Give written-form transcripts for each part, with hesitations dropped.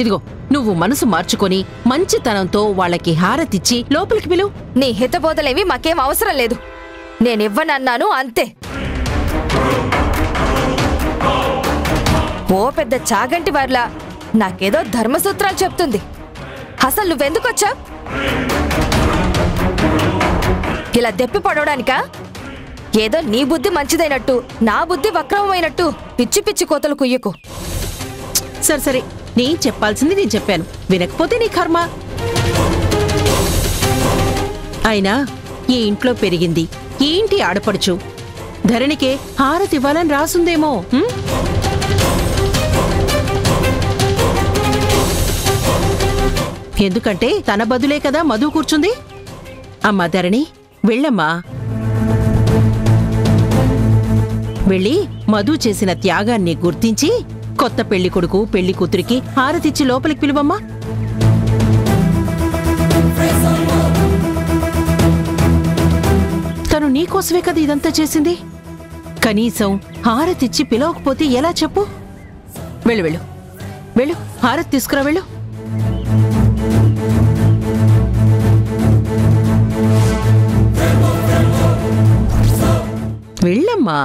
ఇదిగో నువ్వు మనసు మార్చుకొని మంచితనంతో వాళ్ళకి హారతిచ్చి లోపలికి పిలువు. నీ హితబోధలేవి మాకేం అవసరం లేదు. నేనివ్వనన్నాను అంతే. ఓ పెద్ద చాగంటి వార్లా నాకేదో ధర్మసూత్రాలు చెప్తుంది. అసలు నువ్వెందుకొచ్చా? ఇలా దెప్పి పడవడానికా? ఏదో నీ బుద్ధి మంచిదైనట్టు నా బుద్ధి వక్రమైనట్టు పిచ్చి పిచ్చి కోతలు కుయ్యకు. సరే సరే, నేను చెప్పాల్సింది నేను చెప్పాను, వినకపోతే నీ కర్మ. అయినా ఈ ఇంట్లో పెరిగింది ఈ ఇంటి ఆడపడుచు ధరణికే హారతివ్వాలని రాసుందేమో. ఎందుకంటే తన బదులే కదా మధు కూర్చుంది. అమ్మా ధరణి, వెళ్ళమ్మా, వెళ్ళి మధు చేసిన త్యాగాన్ని గుర్తించి కొత్త పెళ్లి కొడుకు పెళ్లి కూతురికి హారతిచ్చి లోపలికి పిలువమ్మా. తను నీకోసమే కదా ఇదంతా చేసింది. కనీసం హారతిచ్చి పిలవకపోతే ఎలా చెప్పు? వెళ్ళు వెళ్ళు వెళ్ళు, హారతి తీసుకురా, వెళ్ళు. వెళ్ళమ్మా.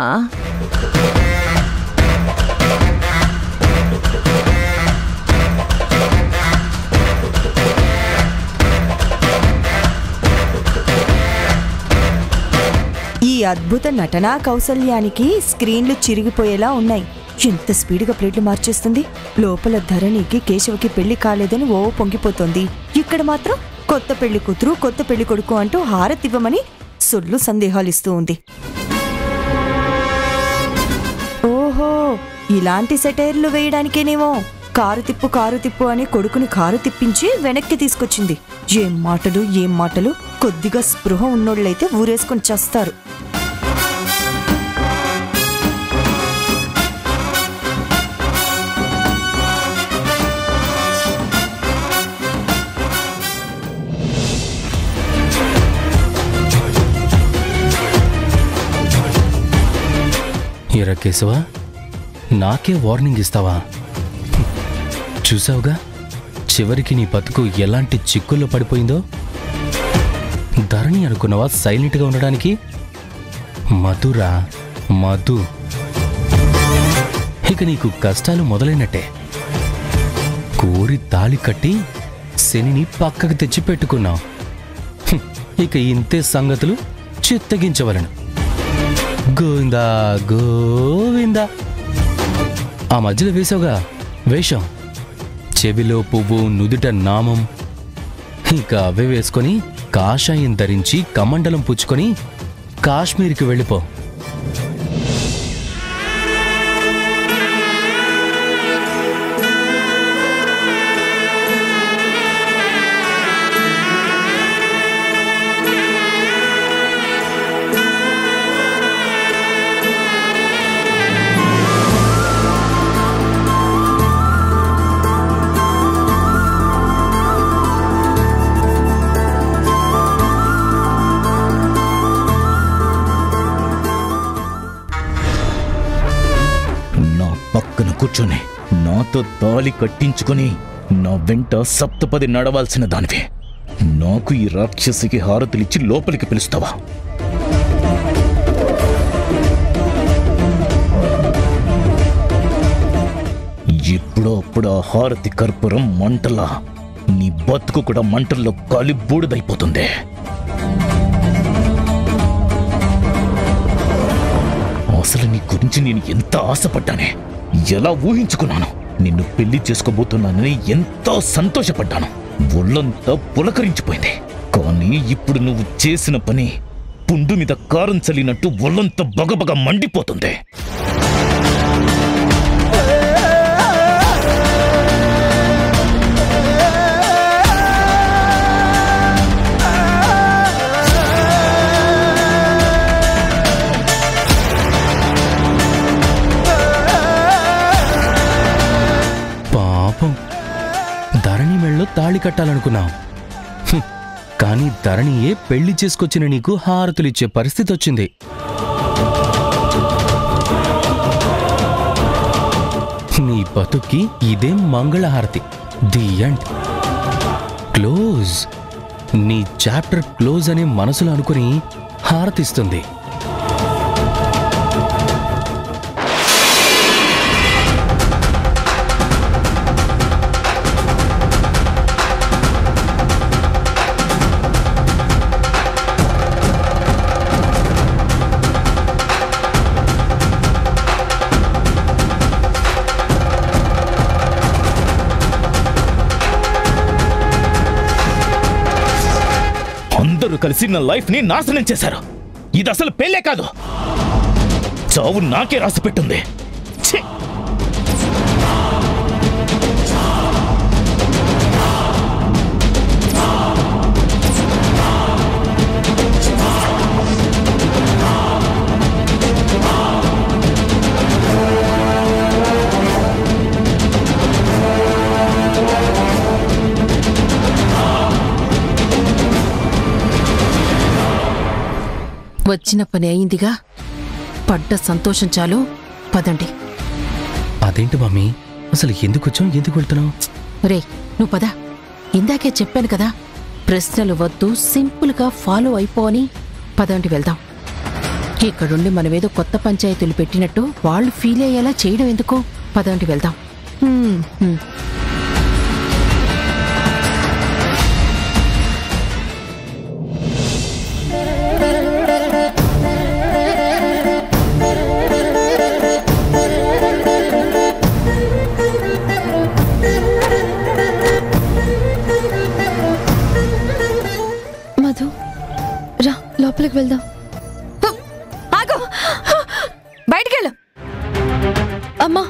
ఈ అద్భుత నటనా కౌశల్యానికి స్క్రీన్లు చిరిగిపోయేలా ఉన్నాయి. ఎంత స్పీడ్గా ప్లేట్లు మార్చేస్తుంది. లోపల ధరణికి కేశవకి పెళ్లి కాలేదని ఓ పొంగిపోతోంది. ఇక్కడ మాత్రం కొత్త పెళ్లి కూతురు కొత్త పెళ్లి కొడుకు అంటూ హారతివ్వమని సొల్లు సందేహాలిస్తూ ఉంది. ఓహో, ఇలాంటి సెటైర్లు వేయడానికేనేమో కారు తిప్పు అని కొడుకుని కారు తిప్పించి వెనక్కి తీసుకొచ్చింది. ఏం మాటలు. కొద్దిగా స్పృహ ఉన్నోళ్ళైతే ఊరేసుకొని చేస్తారు. ఏరా కేశవ, నాకే వార్నింగ్ ఇస్తావా? చూసావుగా చివరికి నీ బతుకు ఎలాంటి చిక్కుల్లో పడిపోయిందో. ధరణి అనుకున్నావా సైలెంట్గా ఉండడానికి? మధురా, మధు, ఇక నీకు కష్టాలు మొదలైనట్టే. కోరి తాళి కట్టి శనిని పక్కకు తెచ్చి పెట్టుకున్నావు. ఇక ఇంతే సంగతులు చిత్తగించవలను. గోవిందా గోవిందా. ఆ మధ్యలో వేసావుగా వేషం, చెవిలో పువ్వు నుదుట నామం, ఇంకా అవే వేసుకొని కాషాయం ధరించి కమండలం పుచ్చుకొని కాశ్మీర్కి వెళ్ళిపో. కూర్చొని నాతో తాళి కట్టించుకొని నా వెంట సప్తపది నడవాల్సిన దానివే నాకు ఈ రాక్షసికి హారతులిచ్చి లోపలికి పిలుస్తావా? ఎప్పుడో అప్పుడు ఆ హారతి కర్పూరం మంటలా నీ బతుకు కూడా మంటల్లో కాలి బూడిదైపోతుంది. అసలు నీ గురించి నేను ఎంత ఆశపడ్డానే, ఎలా ఊహించుకున్నాను. నిన్ను పెళ్లి చేసుకోబోతున్నానని ఎంతో సంతోషపడ్డాను. ఒళ్ళంతా పులకరించిపోయింది. కానీ ఇప్పుడు నువ్వు చేసిన పని పుండు మీద కారం చల్లినట్టు ఒళ్ళంతా బగబగ మండిపోతుంది. ధరణి మెళ్ళో తాళి కట్టాలనుకున్నావు, కానీ ధరణియే పెళ్లి చేసుకొచ్చిన నీకు హారతులిచ్చే పరిస్థితి వచ్చింది. నీ బతుక్కి ఇదేం మంగళహారతి. The end, close. నీ చాప్టర్ క్లోజ్ అని మనసులో అనుకుని హారతిస్తుంది. అందరూ కలిసి నా లైఫ్ ని నాశనం చేశారు. ఇది అసలు పెళ్ళే కాదు, చావు నాకే రాసి పెట్టింది. వచ్చిన పని అయిందిగా, పడ్డ సంతోషం చాలు. పదండి. అదేంటి మమ్మీ, అసలు ఎందుకు వచ్చాం, ఎందుకు వెళ్తున్నావు? రే నువ్వు పద. ఇందాకే చెప్పాను కదా, ప్రశ్నలు వద్దు, సింపుల్గా ఫాలో అయిపో అని. పదండి వెళ్దాం. ఇక్కడుండి మనమేదో కొత్త పంచాయతీలు పెట్టినట్టు వాళ్ళు ఫీల్ అయ్యేలా చేయడం ఎందుకు? పదండి వెళ్దాం. లోపలికి వెళ్దాం. ఆగు, బయటికెళ్ళు. అమ్మా,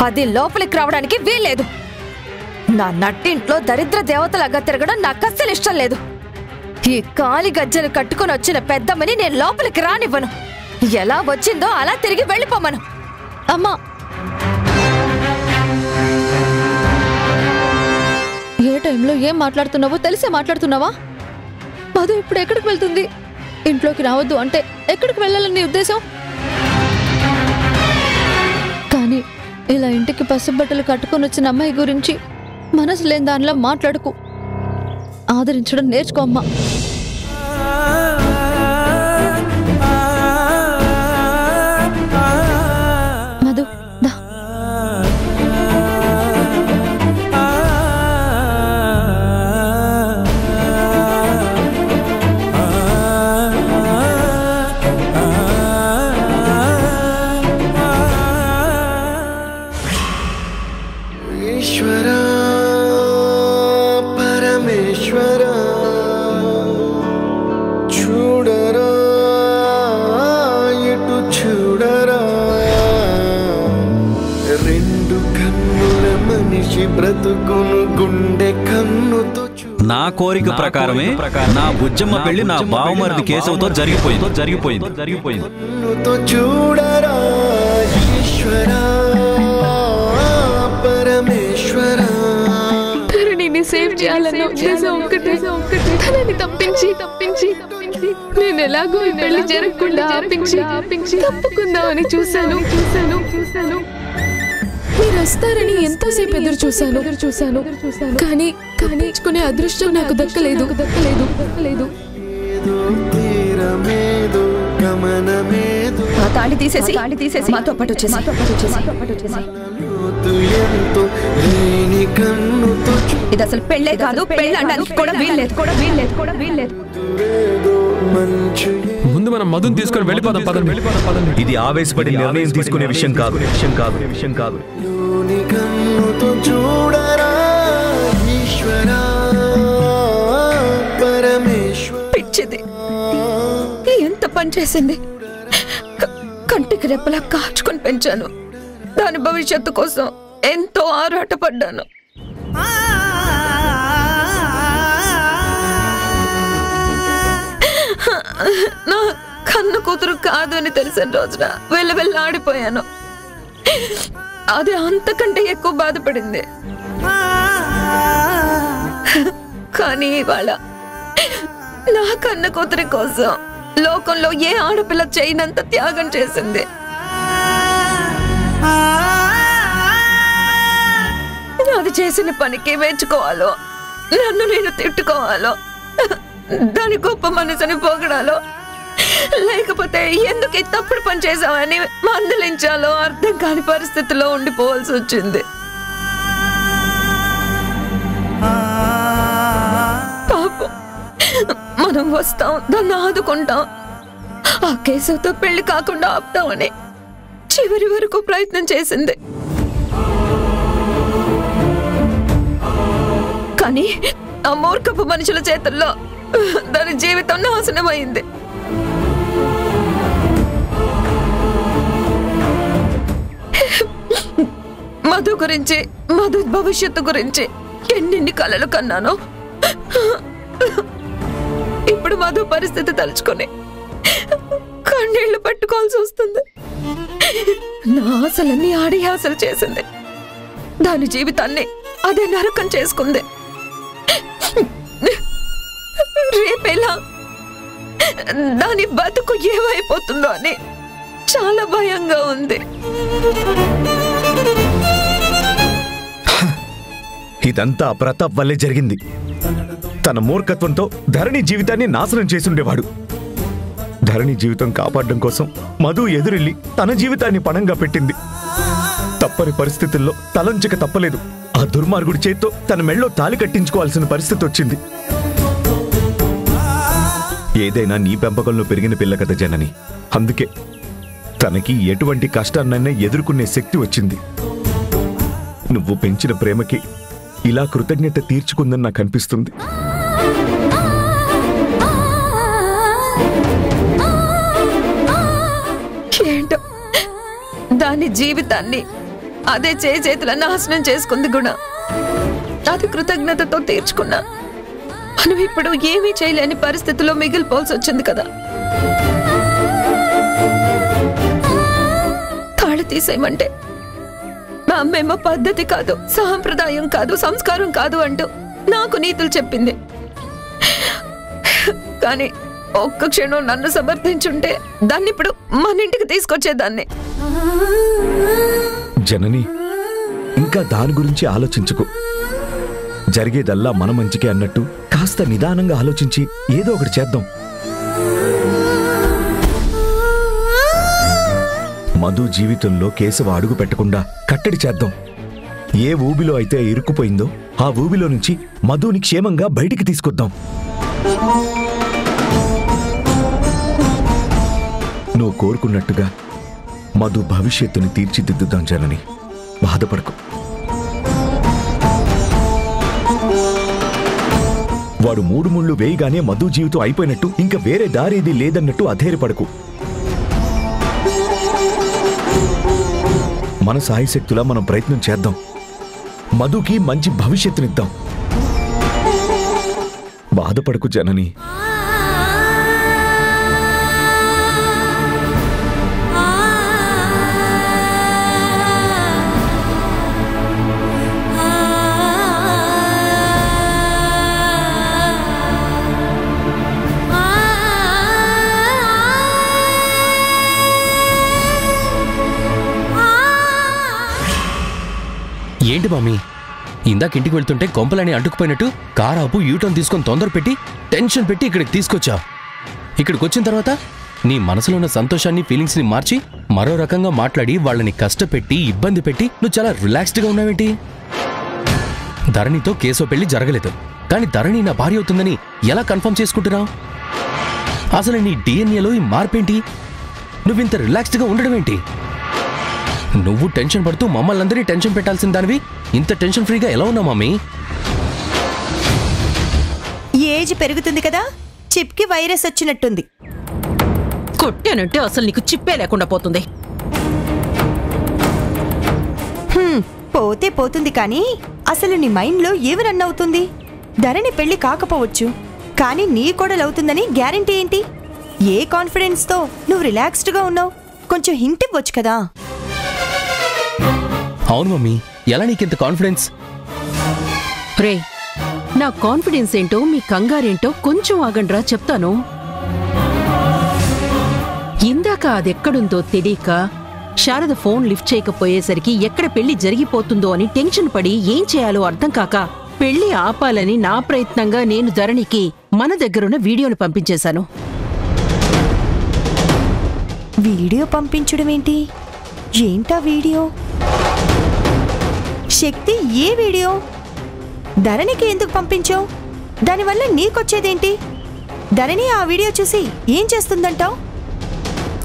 అది లోపలికి రావడానికి వీల్లేదు. నా నట్టింట్లో దరిద్ర దేవతలాగా తిరగడం నాకు అస్సలు ఇష్టం లేదు. ఈ కాలి గజ్జలు కట్టుకుని వచ్చిన పెద్దమ్మని నేను లోపలికి రానివ్వను. ఎలా వచ్చిందో అలా తిరిగి వెళ్ళిపోమను. అమ్మా, ఏ టైంలో ఏం మాట్లాడుతున్నావో తెలిసే మాట్లాడుతున్నావా? మధు ఇప్పుడు ఎక్కడికి వెళ్తుంది? ఇంట్లోకి రావద్దు అంటే ఎక్కడికి వెళ్ళాలని ఉద్దేశం? కానీ ఇలా ఇంటికి పసుబట్టలు కట్టుకొని వచ్చిన అమ్మాయి గురించి మనసు లేని దానిలా మాట్లాడుకు. ఆదరించడం నేర్చుకో అమ్మా. మధు దా. నా కోరిక ప్రకారమే నా బుజ్జమ్మ పెళ్లి నా బావమరిది కేశవతో జరిగిపోయింది. చూడరా ఈశ్వరా పరమేశ్వరా, ధరణిని సేవ్ చేయాలన్న ఉద్దేశం ఒక్కటే. తనని తప్పించి నేను ఎలాగో ఈ పెళ్లి జరగకుండా ఆపించి తప్పుకుందామని చూశాను. మీరు వస్తారని ఎంతోసేపు ఎదురు చూశాను. కానీ ఇచ్చుకునే అదృష్టం నాకు దక్కలేదు. ఆ తాళి తీసేసి మాతో పాటు వచ్చేసి. ఇది అసలు పెళ్ళే కాదు, పెళ్ళి అనడానికి కూడా వీల్లేదు. ముందు మనం మధుని తీసుకొని వెళ్ళిపోదాం. పదండి. ఇది ఆవేశపడి నిర్ణయం తీసుకునే విషయం కాదు. పిచ్చిది ఎంత పని చేసింది. కంటికి రెప్పలా కాచుకొని పెంచాను. దాని భవిష్యత్తు కోసం ఎంతో ఆరాటపడ్డాను. నా కన్న కూతురు కాదు అని తెలిసిన రోజున వెళ్ళాడిపోయాను. అది అంతకంటే ఎక్కువ బాధపడింది. కానీ ఇవాళ నా కన్న కూతురి కోసం లోకంలో ఏ ఆడపిల్ల చేయనంత త్యాగం చేసింది. అది చేసిన పనికి మెచ్చుకోవాలో, నన్ను నేను తిట్టుకోవాలో, దాని గొప్ప మనసుని పొగడాలో, లేకపోతే ఎందుకు ఈ తప్పుడు పని చేసామని మందలించాలో అర్థం కాని పరిస్థితిలో ఉండిపోవాల్సి వచ్చింది. పాపం, మనం వస్తాం, దాన్ని ఆదుకుంటాం, ఆ కేసుతో పెళ్లి కాకుండా ఆపుతామని చివరి వరకు ప్రయత్నం చేసింది. కానీ ఆ మూర్ఖపు మనుషుల చేతుల్లో దాని జీవితం నాశనమైంది. మధు గురించి, మధు భవిష్యత్తు గురించి ఎన్నెన్ని కలలు కన్నానో ఇప్పుడు మధు పరిస్థితి తలుచుకొని కన్నీళ్లు పట్టుకోవాల్సి వస్తుంది. నా ఆశలన్నీ ఆడి ఆశలు చేసింది, దాని జీవితాన్ని అదే నరకం చేసుకుంది. రేపేలా దాని బతుకు ఏమైపోతుందో అని చాలా భయంగా ఉంది. ఇదంతా ప్రతాప్ వల్లే జరిగింది. తన మూర్ఖత్వంతో ధరణి జీవితాన్ని నాశనం చేసుండేవాడు. ధరణి జీవితం కాపాడడం కోసం మధు ఎదురెళ్ళి తన జీవితాన్ని పణంగా పెట్టింది. తప్పని పరిస్థితుల్లో తలంచక తప్పలేదు. ఆ దుర్మార్గుడి చేత్తో తన మెళ్ళో తాళి కట్టించుకోవాల్సిన పరిస్థితి వచ్చింది. ఏదైనా నీ పెంపకంలో పెరిగిన పిల్ల కదా జనని. అందుకే తనకి ఎటువంటి కష్టాన్నైనా ఎదుర్కొనే శక్తి వచ్చింది. నువ్వు పెంచిన ప్రేమకి ఇలా కృతజ్ఞత తీర్చుకుందని నాకు అనిపిస్తుంది. ఏంటో దాని జీవితాన్ని అదే చేతుల నాశనం చేసుకుంది గుణ. అది కృతజ్ఞతతో తీర్చుకున్నా మనం ఇప్పుడు ఏమీ చేయలేని పరిస్థితిలో మిగిలిపోవాల్సి వచ్చింది కదా. తాళి తీసేయమంటే మా అమ్మేమో పద్ధతి కాదు, సాంప్రదాయం కాదు, సంస్కారం కాదు అంటూ నాకు నీతులు చెప్పింది. కానీ ఒక్క క్షణం నన్ను సమర్థించుంటే దాన్ని ఇప్పుడు మన ఇంటికి తీసుకొచ్చేదాన్ని. జనని, ఇంకా దాని గురించి ఆలోచించుకో. జరిగేదల్లా మన మంచికే అన్నట్టు కాస్త నిదానంగా ఆలోచించి ఏదో ఒకటి చేద్దాం. మధు జీవితంలో కేశవ అడుగు పెట్టకుండా కట్టడి చేద్దాం. ఏ ఊబిలో అయితే ఇరుక్కుపోయిందో ఆ ఊబిలో నుంచి మధుని క్షేమంగా బయటికి తీసుకొద్దాం. నువ్వు కోరుకున్నట్టుగా మధు భవిష్యత్తుని తీర్చిదిద్దుదాం జనని. బాధపడకు. వాడు 3 ముళ్ళు వేయగానే మధు జీవితం అయిపోయినట్టు, ఇంకా వేరే దారేది లేదన్నట్టు అధైర్యపడకు. మన సాయశక్తులా మనం ప్రయత్నం చేద్దాం. మధుకి మంచి భవిష్యత్తునిద్దాం. బాధపడకు జనని. ఏంటి మమ్మీ, ఇందాక ఇంటికి వెళ్తుంటే కొంపలని అంటుకుపోయినట్టు కారాపు యూటర్న్ తీసుకొని తొందర పెట్టి టెన్షన్ పెట్టి ఇక్కడికి తీసుకొచ్చావు. ఇక్కడికి వచ్చిన తర్వాత నీ మనసులో ఉన్న సంతోషాన్ని, ఫీలింగ్స్ని మార్చి మరో రకంగా మాట్లాడి వాళ్ళని కష్టపెట్టి ఇబ్బంది పెట్టి నువ్వు చాలా రిలాక్స్డ్గా ఉన్నావేంటి? ధరణితో కేశవ పెళ్లి జరగలేదు, కానీ ధరణి నా భార్య అవుతుందని ఎలా కన్ఫర్మ్ చేసుకుంటున్నావు? అసలు నీ డిఎన్ఏలో ఈ మార్పేంటి? నువ్వింత రిలాక్స్డ్గా ఉండడం ఏంటి? నువ్వు టెన్షన్ పడుతూ మమ్మల్ని అందరినీ టెన్షన్ పెట్టాల్సిన దానివి ఇంత టెన్షన్ ఫ్రీగా ఎలా ఉన్నావు మమ్మీ? ఏజ్ పెరుగుతుంది కదా, చిప్కి వైరస్ వచ్చినట్టుంది. కొట్టానంటే అసలు నీకు చిప్పే లేకుండా పోతుంది. పోతే పోతుంది, కానీ అసలు నీ మైండ్లో ఏమి రన్ అవుతుంది? ధరణి పెళ్లి కాకపోవచ్చు, కానీ నీ కోడలవుతుందని గ్యారంటీ ఏంటి? ఏ కాన్ఫిడెన్స్తో నువ్వు రిలాక్స్డ్గా ఉన్నావు? కొంచెం హింట్ ఇవ్వచ్చు కదా. అవును మమ్మీ, ఎలా నీకింత కాన్ఫిడెన్స్? రే, నా కాన్ఫిడెన్స్ ఏంటో మీ కంగారేంటో కొంచెం ఆగండ్రా చెప్తాను. ఇందాక అదెక్కడుందో తెలియక శారద ఫోన్ లిఫ్ట్ చేయకపోయేసరికి ఎక్కడ పెళ్లి జరిగిపోతుందో అని టెన్షన్ పడి ఏం చేయాలో అర్థం కాక పెళ్లి ఆపాలని నా ప్రయత్నంగా నేను ధరణికి మన దగ్గరున్న వీడియోను పంపించేశాను. వీడియో పంపించడం ఏంటి? ఏంటా వీడియో? శక్తి, ఏ వీడియో? ధరణికి ఎందుకు పంపించావు? దానివల్ల నీకొచ్చేదేంటి? ధరణి ఆ వీడియో చూసి ఏం చేస్తుందంటావు?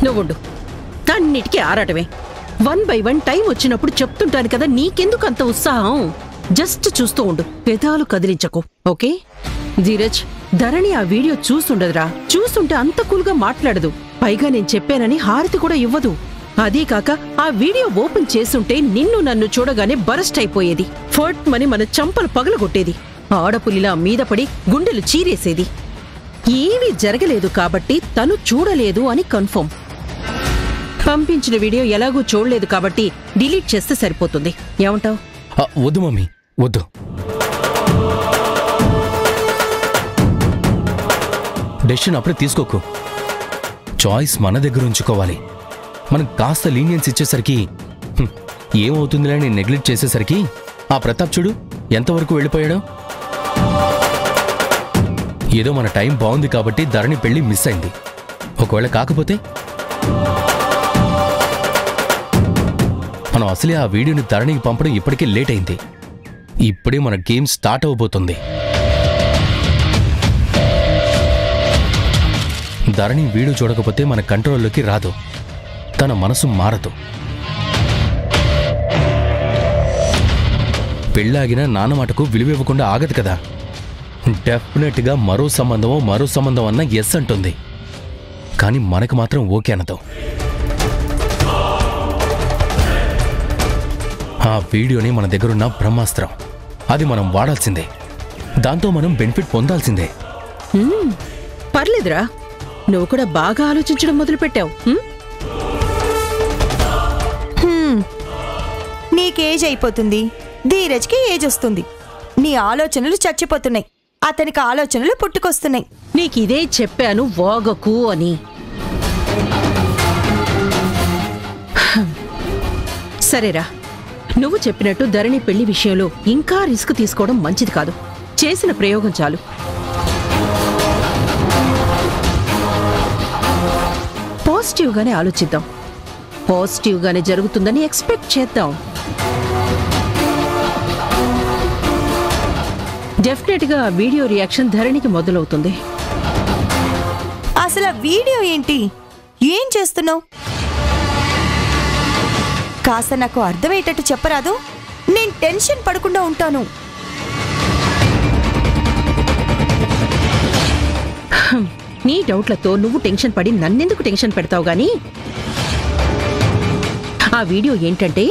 నువ్వుండు, అన్నిటికీ ఆరాటమే. 1 by 1 టైం వచ్చినప్పుడు చెప్తుంటాను కదా, నీకెందుకు అంత ఉత్సాహం? జస్ట్ చూస్తూ ఉండు, పెదాలు కదిలించకు, ఓకే? ధీరజ్, ధరణి ఆ వీడియో చూస్తుండదురా. చూస్తుంటే అంత కూల్గా మాట్లాడదు. పైగా నేను చెప్పానని హారతి కూడా ఇవ్వదు. అదే కాక ఆ వీడియో ఓపెన్ చేసుంటే నిన్ను నన్ను చూడగానే బరస్ట్ అయిపోయేది. ఫర్ట్ మని మన చంపలు పగలగొట్టేది. ఆడపులిలా మీద పడి గుండెలు చీరేసేది. ఏమీ జరగలేదు కాబట్టి తను చూడలేదు అని కన్ఫర్మ్. పంపించిన వీడియో ఎలాగూ చూడలేదు కాబట్టి డిలీట్ చేస్తే సరిపోతుంది. ఏమంటావ్? వద్దు మమ్మీ, వద్దు. డెసిషన్ అప్పుడే తీసుకోకు. చాయిస్ మన దగ్గర ఉంచుకోవాలి. మనం కాస్త లీనియన్స్ ఇచ్చేసరికి ఏమవుతుందిలే అని నెగ్లెక్ట్ చేసేసరికి ఆ ప్రతాప్ చూడు ఎంతవరకు వెళ్ళిపోయాడో. ఏదో మన టైం బాగుంది కాబట్టి ధరణి పెళ్లి మిస్ అయింది. ఒకవేళ కాకపోతే మనం అసలే ఆ వీడియోని ధరణికి పంపడం ఇప్పటికే లేట్ అయింది. ఇప్పుడే మన గేమ్ స్టార్ట్ అవబోతుంది. ధరణి వీడియో చూడకపోతే మన కంట్రోల్లోకి రాదు. తన మనసు మారదు. పెళ్ళాగిన నాన్న మాటకు విలువివ్వకుండా ఆగదు కదా. డెఫినెట్గా మరో సంబంధం అన్న ఎస్ అంటుంది. కానీ మనకు మాత్రం ఓకే అనదు. ఆ వీడియోని మన దగ్గరున్న బ్రహ్మాస్త్రం. అది మనం వాడాల్సిందే. దాంతో మనం బెనిఫిట్ పొందాల్సిందే. పర్లేదురా, నువ్వు కూడా బాగా ఆలోచించడం మొదలుపెట్టావు. నీకేజ్ అయిపోతుంది, ధీరజ్కి ఏజ్ వస్తుంది. నీ ఆలోచనలు చచ్చిపోతున్నాయి, అతనికి ఆలోచనలు పుట్టుకొస్తున్నాయి. నీకిదే చెప్పాను, వాగకు అని. సరేరా, నువ్వు చెప్పినట్టు ధరణి పెళ్లి విషయంలో ఇంకా రిస్క్ తీసుకోవడం మంచిది కాదు. చేసిన ప్రయోగం చాలు. పాజిటివ్గానే ఆలోచిద్దాం. పాజిటివ్గానే జరుగుతుందని ఎక్స్పెక్ట్ చేద్దాం. డెఫినెట్గా ఆ వీడియో రియాక్షన్ ధరణికి మొదలవుతుంది. అసలు ఆ వీడియో ఏంటి? ఏం చేస్తున్నావు? కాస్త నాకు అర్థమయ్యేటట్టు చెప్పరాదు? నేను టెన్షన్ పడకుండా ఉంటాను. నీ డౌట్లతో నువ్వు టెన్షన్ పడి నన్నెందుకు టెన్షన్ పెడతావు గాని? ఆ వీడియో ఏంటంటే,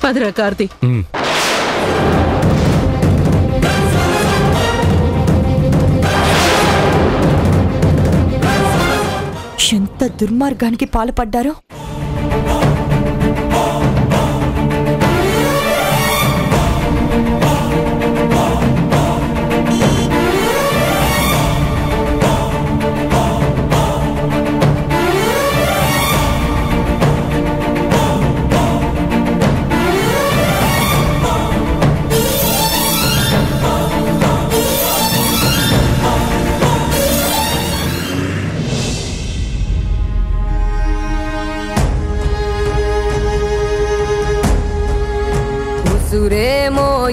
పదరా కార్తీ. ఎంత దుర్మార్గానికి పాల్పడ్డారో.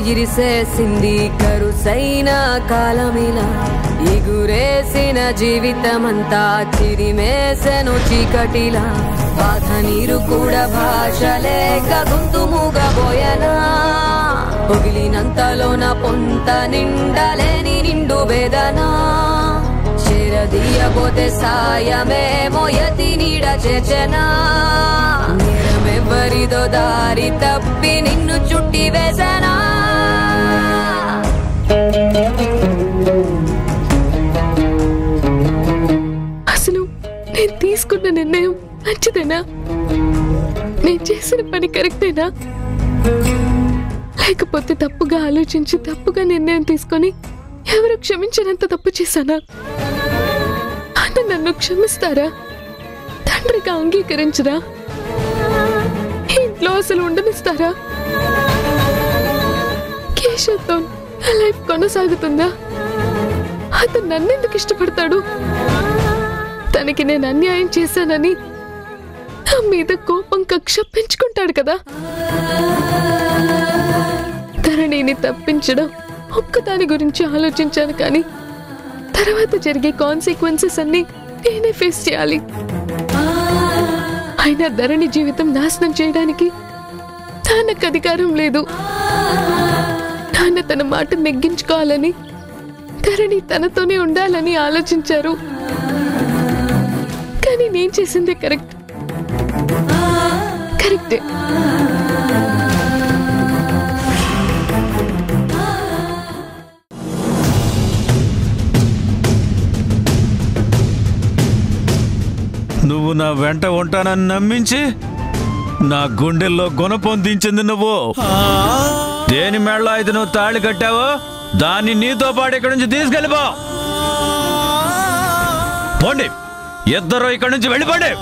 ఇరిసేసింది కరుసైన కాలమిలా ఎగురేసిన జీవితమంతా చిరిమేసెను చీకటిలా బాధ నీరు కూడా భాష లేక గొంతు మూగబోయనా పొగిలినంతలోన పొంత నిండలేని నిండు వేదనా చేరదీయబోతే సాయమేమో యతి నీడ చేచెనా నేరమెవ్వరిదో దారి తప్పి నిన్ను చుట్టి వేసనా అసలు నేను తీసుకున్న నిర్ణయం మంచిదేనా? నేను చేసిన పని కరెక్టేనా? లేకపోతే తప్పుగా ఆలోచించి తప్పుగా నిర్ణయం తీసుకొని ఎవరు క్షమించినంత తప్పు చేశానా? అన్న నన్ను క్షమిస్తారా? తండ్రిగా అంగీకరించరా? ఇంట్లో అసలు ఉండనిస్తారా? కేశవ్తో నా లైఫ్ కొనసాగుతుందా? అతను నన్నెందుకు ఇష్టపడతాడు? తనకి నేను అన్యాయం చేశానని నా మీద కోపం కక్ష పెంచుకుంటాడు కదా. ధరణిని తప్పించడం ఒక్కదాని గురించి ఆలోచించాను, కానీ తర్వాత జరిగే కాన్సిక్వెన్సెస్ అన్ని నేనే ఫేస్ చేయాలి. అయినా ధరణి జీవితం నాశనం చేయడానికి నాన్నకు అధికారం లేదు. నాన్న తన మాట నెగ్గించుకోవాలని, ధరణి తనతోనే ఉండాలని ఆలోచించారు. కానీ నేను చేసిందే కరెక్టే. నువ్వు నా వెంట ఉంటానని నమ్మించి నా గుండెల్లో గుణ పొందించింది నువ్వు. దేని మేళ్ళ అయితే నువ్వు తాళి కట్టావో దాన్ని నీతో పాటు ఇక్కడి నుంచి తీసుకెళ్ళిపో. పోండి, ఇద్దరు ఇక్కడి నుంచి వెళ్ళిపోండి.